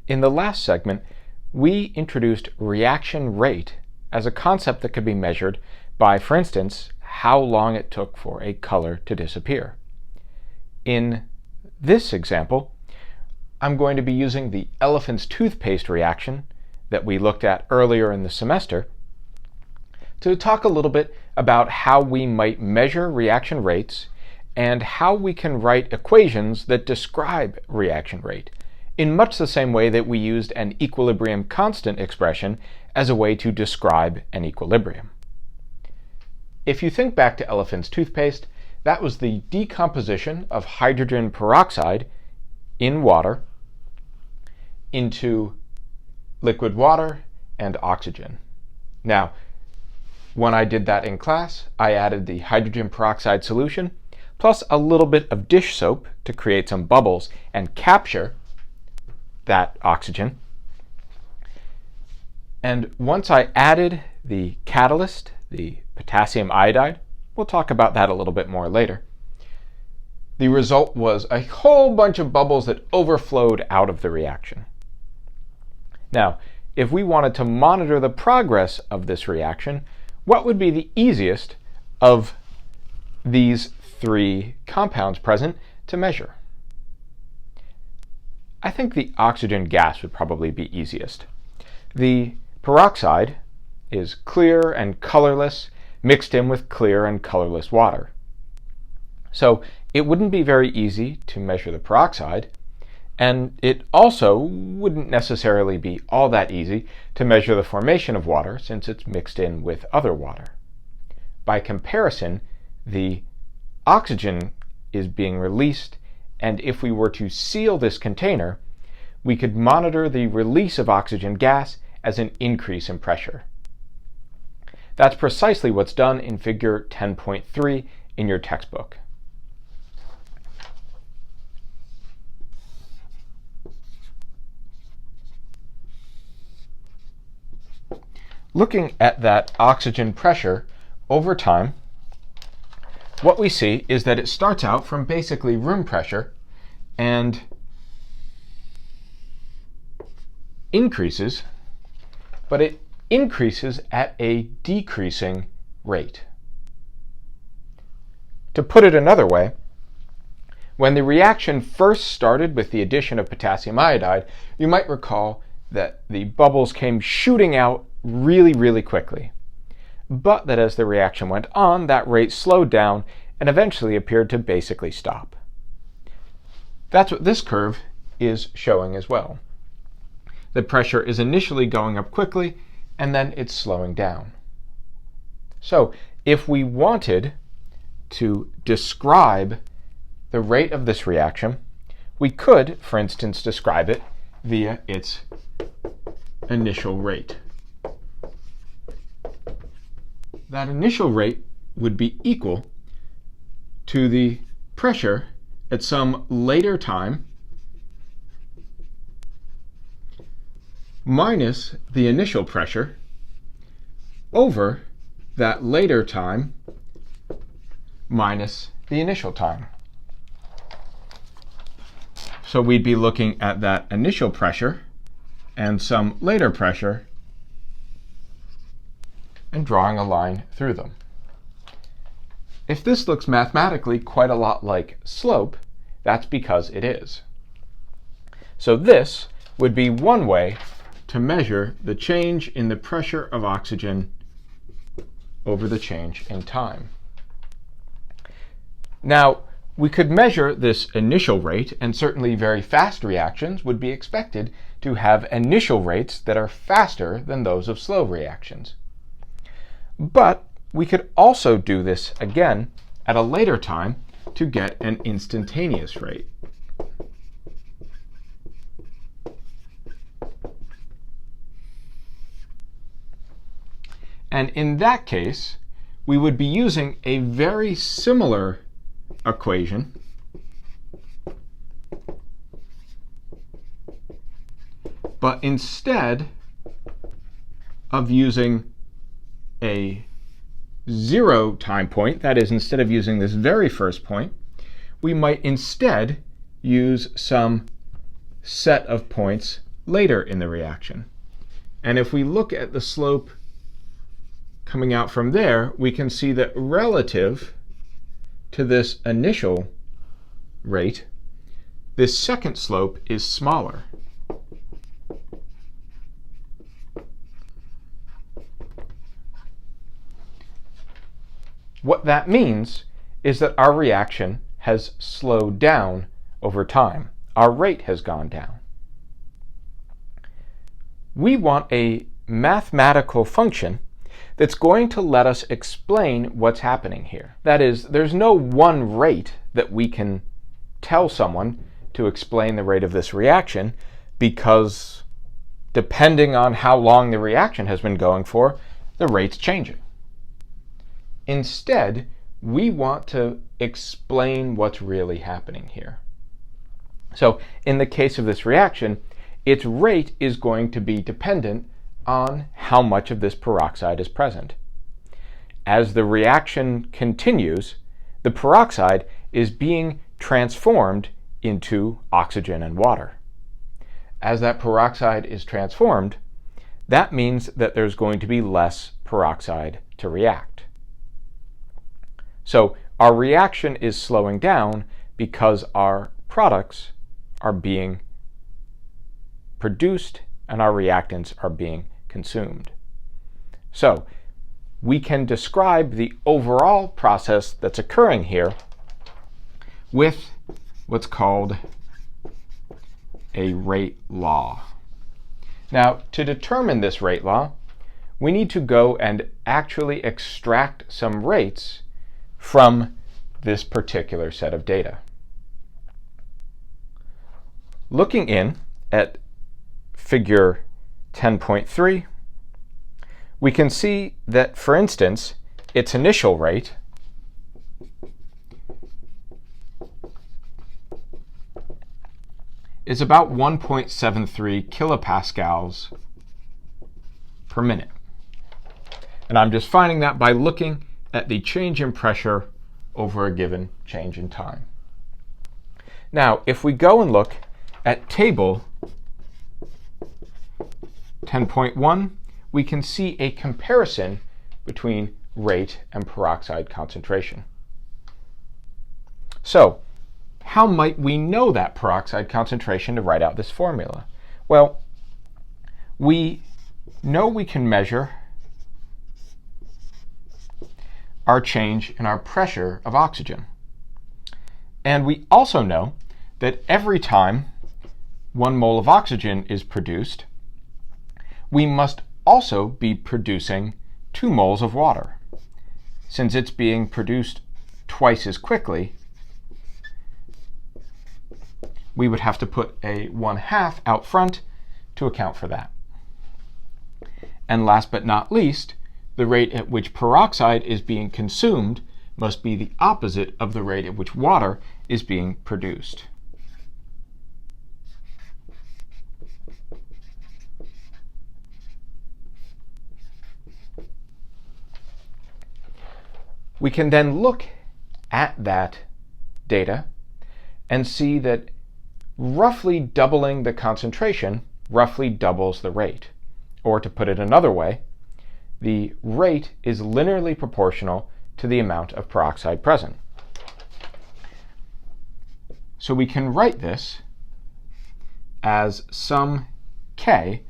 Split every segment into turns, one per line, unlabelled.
In the last segment, we introduced reaction rate as a concept that could be measured by, for instance, how long it took for a color to disappear. In this example, I'm going to be using the elephant's toothpaste reaction that we looked at earlier in the semester to talk a little bit about how we might measure reaction rates and how we can write equations that describe reaction rate in much the same way that we used an equilibrium constant expression as a way to describe an equilibrium. If you think back to elephant's toothpaste, that was the decomposition of hydrogen peroxide in water into liquid water and oxygen. Now, when I did that in class, I added the hydrogen peroxide solution plus a little bit of dish soap to create some bubbles and capture that oxygen. And once I added the catalyst, the potassium iodide, we'll talk about that a little bit more later, the result was a whole bunch of bubbles that overflowed out of the reaction. Now, if we wanted to monitor the progress of this reaction, what would be the easiest of these three compounds present to measure? I think the oxygen gas would probably be easiest. The peroxide is clear and colorless mixed in with clear and colorless water. So it wouldn't be very easy to measure the peroxide, and it also wouldn't necessarily be all that easy to measure the formation of water since it's mixed in with other water. By comparison, the oxygen is being released, and if we were to seal this container, we could monitor the release of oxygen gas as an increase in pressure. That's precisely what's done in figure 10.3 in your textbook. Looking at that oxygen pressure over time, what we see is that it starts out from basically room pressure and increases, but it increases at a decreasing rate. To put it another way, when the reaction first started with the addition of potassium iodide, you might recall that the bubbles came shooting out really quickly, but that as the reaction went on, that rate slowed down and eventually appeared to basically stop. That's what this curve is showing as well. The pressure is initially going up quickly and then it's slowing down. So if we wanted to describe the rate of this reaction, we could, for instance, describe it via its initial rate. That initial rate would be equal to the pressure at some later time minus the initial pressure over that later time minus the initial time. So we'd be looking at that initial pressure and some later pressure and drawing a line through them. If this looks mathematically quite a lot like slope, that's because it is. So this would be one way to measure the change in the pressure of oxygen over the change in time. Now, we could measure this initial rate, and certainly very fast reactions would be expected to have initial rates that are faster than those of slow reactions. But we could also do this again at a later time to get an instantaneous rate. And in that case, we would be using a very similar equation but instead of using a 0 time point, that is, instead of using this very first point, we might instead use some set of points later in the reaction. And if we look at the slope coming out from there, we can see that relative to this initial rate, this second slope is smaller. What that means is that our reaction has slowed down over time. Our rate has gone down. We want a mathematical function that's going to let us explain what's happening here. That is, there's no one rate that we can tell someone to explain the rate of this reaction, because depending on how long the reaction has been going for, the rate's changing. Instead, we want to explain what's really happening here. So in the case of this reaction, its rate is going to be dependent on how much of this peroxide is present. As the reaction continues, the peroxide is being transformed into oxygen and water. As that peroxide is transformed, that means that there's going to be less peroxide to react. So our reaction is slowing down because our products are being produced and our reactants are being consumed. So we can describe the overall process that's occurring here with what's called a rate law. Now, to determine this rate law, we need to go and actually extract some rates from this particular set of data. Looking in at figure 10.3, we can see that, for instance, its initial rate is about 1.73 kilopascals per minute. And I'm just finding that by looking at the change in pressure over a given change in time. Now, if we go and look at table 10.1, we can see a comparison between rate and peroxide concentration. So, how might we know that peroxide concentration to write out this formula? Well, we know we can measure our change in our pressure of oxygen. And we also know that every time 1 mole of oxygen is produced, we must also be producing 2 moles of water. Since it's being produced twice as quickly, we would have to put a 1/2 out front to account for that. And last but not least, the rate at which peroxide is being consumed must be the opposite of the rate at which water is being produced. We can then look at that data and see that roughly doubling the concentration roughly doubles the rate. Or to put it another way, the rate is linearly proportional to the amount of peroxide present. So we can write this as sum K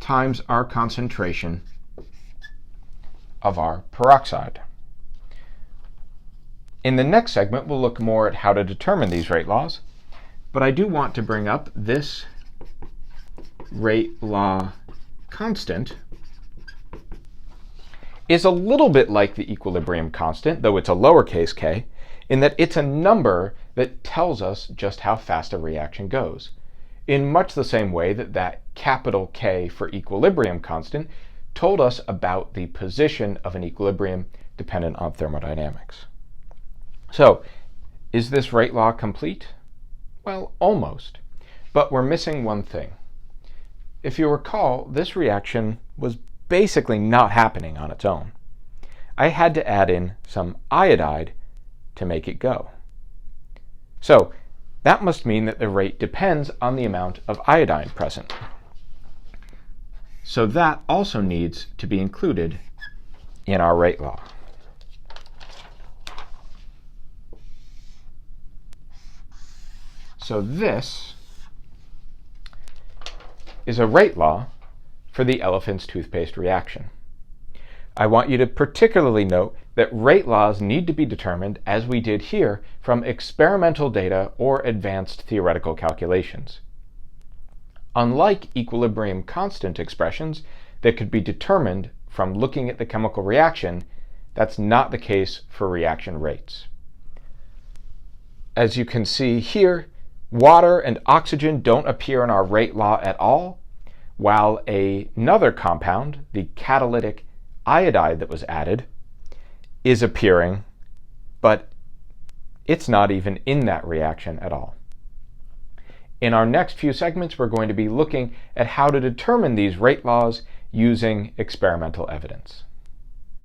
times our concentration of our peroxide. In the next segment, we'll look more at how to determine these rate laws, but I do want to bring up this rate law constant is a little bit like the equilibrium constant, though it's a lowercase k, in that it's a number that tells us just how fast a reaction goes, in much the same way that that capital K for equilibrium constant told us about the position of an equilibrium dependent on thermodynamics. So, is this rate law complete? Well, almost, but we're missing one thing. If you recall, this reaction was basically not happening on its own. I had to add in some iodide to make it go. So that must mean that the rate depends on the amount of iodine present. So that also needs to be included in our rate law. So this is a rate law for the elephant's toothpaste reaction. I want you to particularly note that rate laws need to be determined, as we did here, from experimental data or advanced theoretical calculations. Unlike equilibrium constant expressions that could be determined from looking at the chemical reaction, that's not the case for reaction rates. As you can see here, water and oxygen don't appear in our rate law at all, while another compound, the catalytic iodide that was added, is appearing, but it's not even in that reaction at all. In our next few segments, we're going to be looking at how to determine these rate laws using experimental evidence.